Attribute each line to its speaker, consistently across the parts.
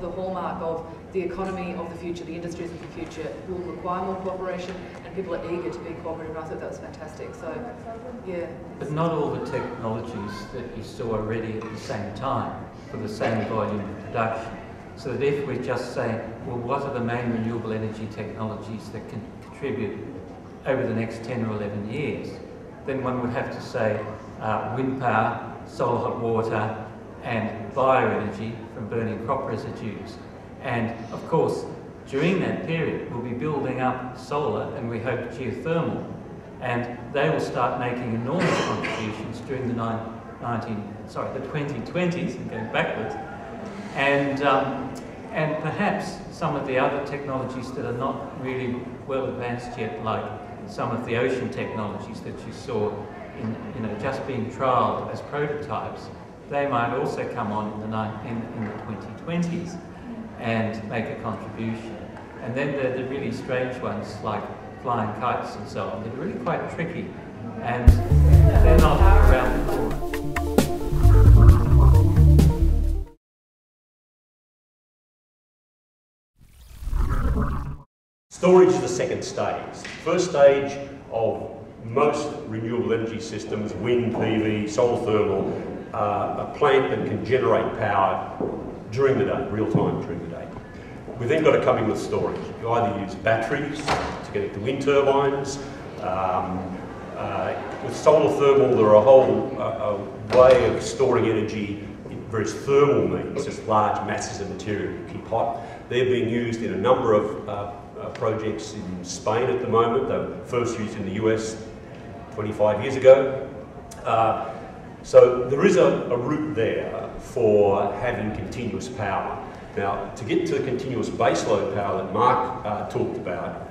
Speaker 1: the hallmark of the economy of the future, the industries of the future will require more cooperation, and people are eager to be cooperative. And I thought that was fantastic. So, yeah.
Speaker 2: But not all the technologies that you saw are ready at the same time for the same volume of production. So that if we're just saying, well, what are the main renewable energy technologies that can contribute over the next 10 or 11 years, then one would have to say wind power, solar hot water, and bioenergy from burning crop residues. And of course, during that period, we'll be building up solar and we hope geothermal, and they will start making enormous contributions during the 2020s and going backwards. And perhaps some of the other technologies that are not really well advanced yet, like some of the ocean technologies that you saw in just being trialled as prototypes, they might also come on in the 2020s and make a contribution. And then there are the really strange ones like flying kites and so on that are really quite tricky, and they're not around the corner.
Speaker 3: Storage is the second stage. The first stage of most renewable energy systems, wind, PV, solar thermal, a plant that can generate power during the day, real time during the day. We've then got to come in with storage. You either use batteries to connect to wind turbines. With solar thermal, there are a whole way of storing energy in various thermal means, just large masses of material to keep hot. They're being used in a number of projects in Spain at the moment. They were first used in the US 25 years ago. So there is a route there for having continuous power. Now, to get to the continuous baseload power that Mark talked about,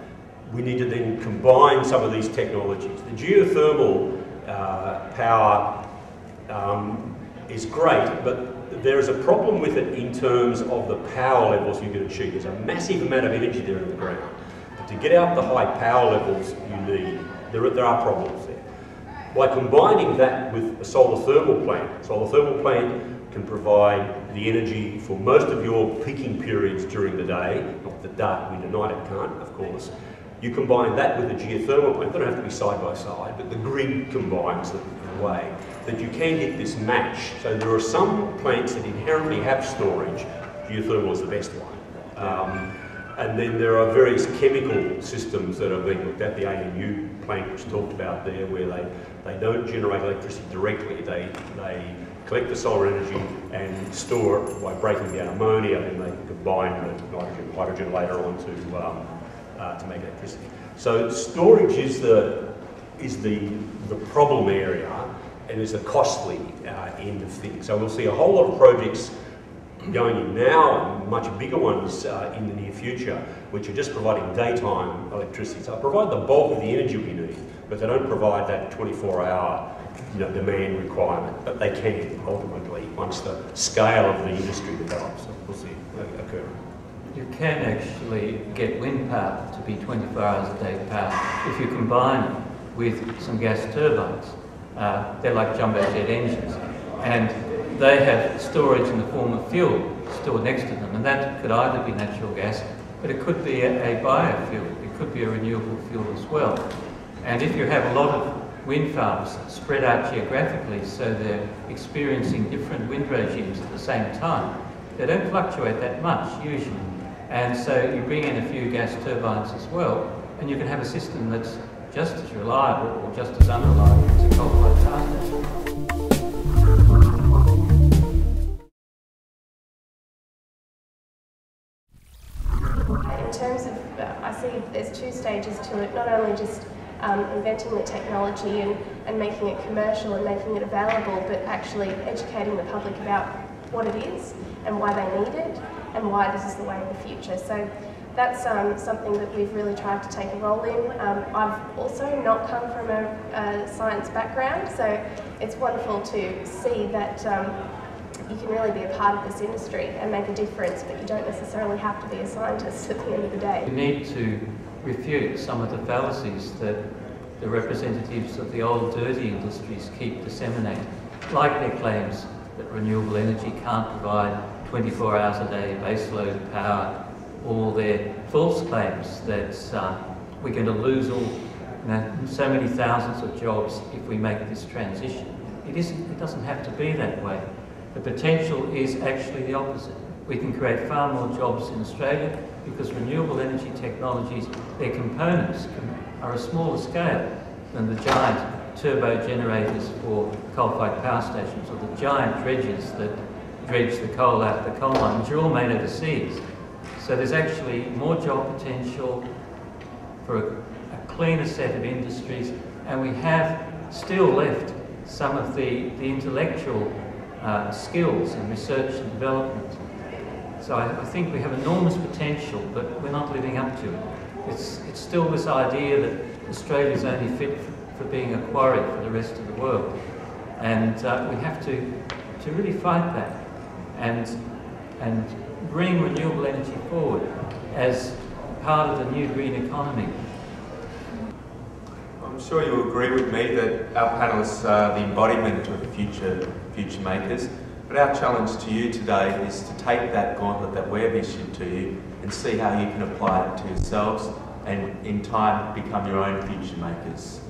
Speaker 3: we need to then combine some of these technologies. The geothermal power is great, but there is a problem with it in terms of the power levels you can achieve. There's a massive amount of energy there in the ground. But to get out the high power levels you need, there are problems there. By combining that with a solar thermal plant can provide the energy for most of your peaking periods during the day, not the dark winter night it can't, of course. You combine that with a geothermal plant, they don't have to be side by side, but the grid combines them in a way that you can get this match. So there are some plants that inherently have storage. Geothermal is the best one. And then there are various chemical systems that are being looked at. The ANU plant was talked about there, where they don't generate electricity directly. They collect the solar energy and store it by breaking down ammonia, and they can combine the nitrogen, hydrogen later on to make electricity. So storage is the problem area, and is the costly end of things. So we'll see a whole lot of projects going in now, and much bigger ones in the near future, which are just providing daytime electricity. So they provide the bulk of the energy we need, but they don't provide that 24-hour demand requirement. But they can ultimately once the scale of the industry develops. So we'll see it occur.
Speaker 2: You can actually get wind power to be 24 hours a day power if you combine it with some gas turbines. They're like jumbo jet engines, and they have storage in the form of fuel stored next to them, and that could either be natural gas, but it could be a biofuel, it could be a renewable fuel as well. And if you have a lot of wind farms spread out geographically, so they're experiencing different wind regimes at the same time, they don't fluctuate that much usually. And so you bring in a few gas turbines as well, and you can have a system that's just as reliable or just as unreliable as a coal-fired power station.
Speaker 4: In terms of, I see there's two stages to it, not only just inventing the technology and making it commercial and making it available, but actually educating the public about what it is and why they need it and why this is the way of the future. So that's something that we've really tried to take a role in. I've also not come from a science background, so it's wonderful to see that you can really be a part of this industry and make a difference, but you don't necessarily have to be a scientist at the end of the day.
Speaker 2: We need to refute some of the fallacies that the representatives of the old dirty industries keep disseminating, like their claims that renewable energy can't provide 24 hours a day, baseload power, all their false claims that we're going to lose all, so many thousands of jobs if we make this transition. It doesn't have to be that way. The potential is actually the opposite. We can create far more jobs in Australia because renewable energy technologies, their components are a smaller scale than the giant turbo generators for coal-fired power stations or the giant dredgers that dredge the coal out of the coal mine, which are all made overseas. So there's actually more job potential for a cleaner set of industries, and we have still left some of the intellectual skills in research and development. So I think we have enormous potential, but we're not living up to it. It's still this idea that Australia is only fit for being a quarry for the rest of the world. And we have to really fight that and bring renewable energy forward as part of the new green economy.
Speaker 5: I'm sure you'll agree with me that our panellists are the embodiment of future makers. But our challenge to you today is to take that gauntlet that we've issued to you and see how you can apply it to yourselves and in time become your own future makers.